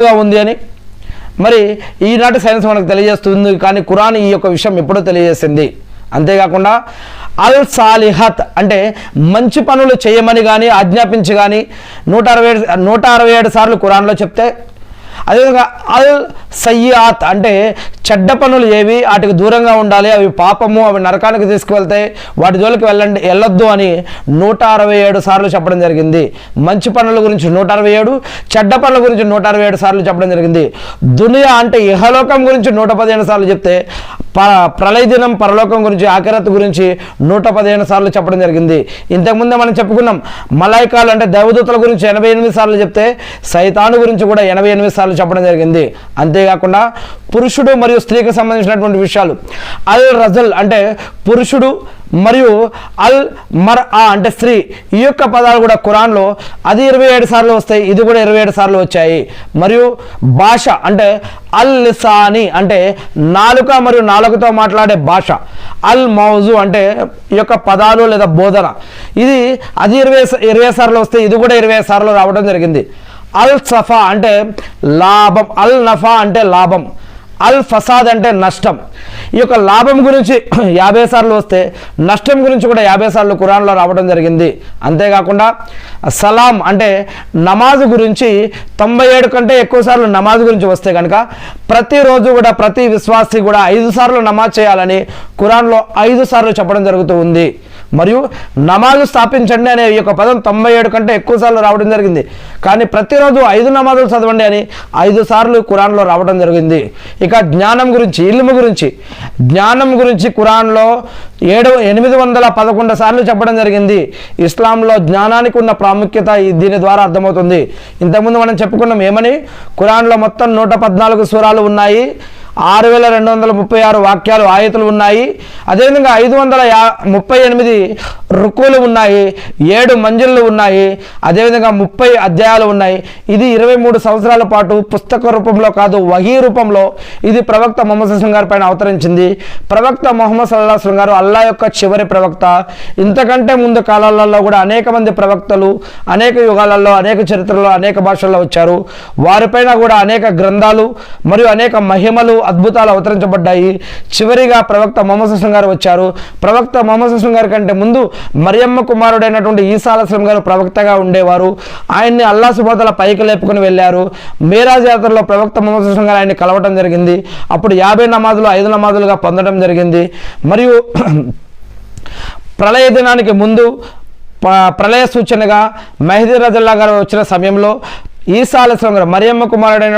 ఉంది అని మరి ఈనాటి సైన్స్ మనకు తెలియజేస్తుంది. కానీ ఖురాన్ ఈ యొక్క విషయం ఎప్పుడో తెలియజేసింది. అంతేకాకుండా అల్ సాలిహత్ అంటే మంచి పనులు చేయమని కానీ ఆజ్ఞాపించి కానీ 167 సార్లు ఖురాన్లో చెప్తే, అదేవిధంగా అల్ సయ్యాత్ అంటే చెడ్డ పనులు ఏవి వాటికి దూరంగా ఉండాలి, అవి పాపము, అవి నరకానికి తీసుకువెళ్తాయి, వాటి జోలికి వెళ్ళొద్దు అని 167 సార్లు చెప్పడం జరిగింది. మంచి పనుల గురించి 167, చెడ్డ పనుల గురించి 167 సార్లు చెప్పడం జరిగింది. దునియా అంటే ఇహలోకం గురించి 115 సార్లు చెప్తే, ప్రళయ దినం పరలోకం గురించి ఆఖిరత్ గురించి 115 సార్లు చెప్పడం జరిగింది. ఇంతకుముందే మనం చెప్పుకున్నాం మలైకాలు అంటే దేవదూతల గురించి 88 సార్లు చెప్తే, సైతాను గురించి కూడా 88 సార్లు చెప్పడం జరిగింది. అంతేకాకుండా పురుషుడు మరియు స్త్రీకి సంబంధించినటువంటి విషయాలు అల్ రజల్ అంటే పురుషుడు మరియు అల్ మర్ అంటే స్త్రీ, ఈ యొక్క పదాలు కూడా ఖురాన్లో అది 27 సార్లు వస్తాయి, ఇది కూడా 27 సార్లు వచ్చాయి. మరియు భాష అంటే అల్ లిసాని అంటే నాలుక మరియు నాలుకతో మాట్లాడే భాష, అల్ మౌజు అంటే ఈ యొక్క పదాలు లేదా బోధన, ఇది అది 20 సార్లు వస్తాయి, ఇది కూడా 20 సార్లు రావడం జరిగింది. అల్ సఫా అంటే లాభం, అల్ నఫా అంటే లాభం, అల్ ఫసాద్ అంటే నష్టం. ఈ యొక్క లాభం గురించి 50 సార్లు వస్తే, నష్టం గురించి కూడా 50 సార్లు ఖురాన్లో రావడం జరిగింది. అంతేకాకుండా సలాం అంటే నమాజ్ గురించి 97 కంటే ఎక్కువ సార్లు నమాజ్ గురించి వస్తే కనుక ప్రతిరోజు కూడా ప్రతి విశ్వాసి కూడా 5 సార్లు నమాజ్ చేయాలని ఖురాన్లో 5 సార్లు చెప్పడం జరుగుతూ ఉంది. మరియు నమాజు స్థాపించండి అనే ఈ యొక్క పదం 97 కంటే ఎక్కువ సార్లు రావడం జరిగింది. కానీ ప్రతిరోజు 5 నమాజులు చదవండి అని 5 సార్లు ఖురాన్లో రావడం జరిగింది. ఇక జ్ఞానం గురించి, ఇల్ము గురించి, జ్ఞానం గురించి ఖురాన్లో 811 సార్లు చెప్పడం జరిగింది. ఇస్లాంలో జ్ఞానానికి ఉన్న ప్రాముఖ్యత దీని ద్వారా అర్థమవుతుంది. ఇంతకుముందు మనం చెప్పుకున్నాం ఏమని, ఖురాన్లో మొత్తం 114 సూరాలు ఉన్నాయి, 6236 వాక్యాలు ఆయతులు ఉన్నాయి, అదేవిధంగా 538 రుకులు ఉన్నాయి, 7 మంజిళ్ళు ఉన్నాయి, అదేవిధంగా 30 అధ్యాయాలు ఉన్నాయి. ఇది 23 సంవత్సరాల పాటు పుస్తక రూపంలో కాదు, వహీ రూపంలో ఇది ప్రవక్త ముహమ్మద్ సల్లల్లాహు అలైహి వసల్లం గారి పైన అవతరించింది. ప్రవక్త ముహమ్మద్ సల్లల్లాహు అలైహి వసల్లం గారు అల్లాహ్ యొక్క చివరి ప్రవక్త. ఇంతకంటే ముందు కాలాలలో కూడా అనేక మంది ప్రవక్తలు అనేక యుగాలలో అనేక చరిత్రలో అనేక భాషల్లో వచ్చారు. వారిపైన కూడా అనేక గ్రంథాలు మరియు అనేక మహిమలు అద్భుతాలు అవతరించబడ్డాయి. చివరిగా ప్రవక్త ముహమ్మద్ సల్లల్లాహు అలైహి వసల్లం గారు వచ్చారు. ప్రవక్త ముహమ్మద్ సల్లల్లాహు అలైహి వసల్లం గారి కంటే ముందు మరియమ్మ కుమారుడైనటువంటి ఈసా అలైహి సలాం గారు ప్రవక్తగా ఉండేవారు. ఆయన్ని అల్లాహ్ సుబ్హానహు వ తఆలా పైకి లేపుకొని వెళ్ళారు. మేరాజ్ యాత్రలో ప్రవక్త ముహమ్మద్ సల్లల్లాహు అలైహి వసల్లం గారు ఆయన్ని కలవటం జరిగింది. అప్పుడు 50 నమాజులు 5 నమాజులుగా పొందడం జరిగింది. మరియు ప్రళయ దినానికి ముందు ప్రళయ సూచనగా మెహదీ రజల్లా గారు వచ్చిన సమయంలో ఈసా అలైహి సలాం గారు మరియమ్మ కుమారుడైన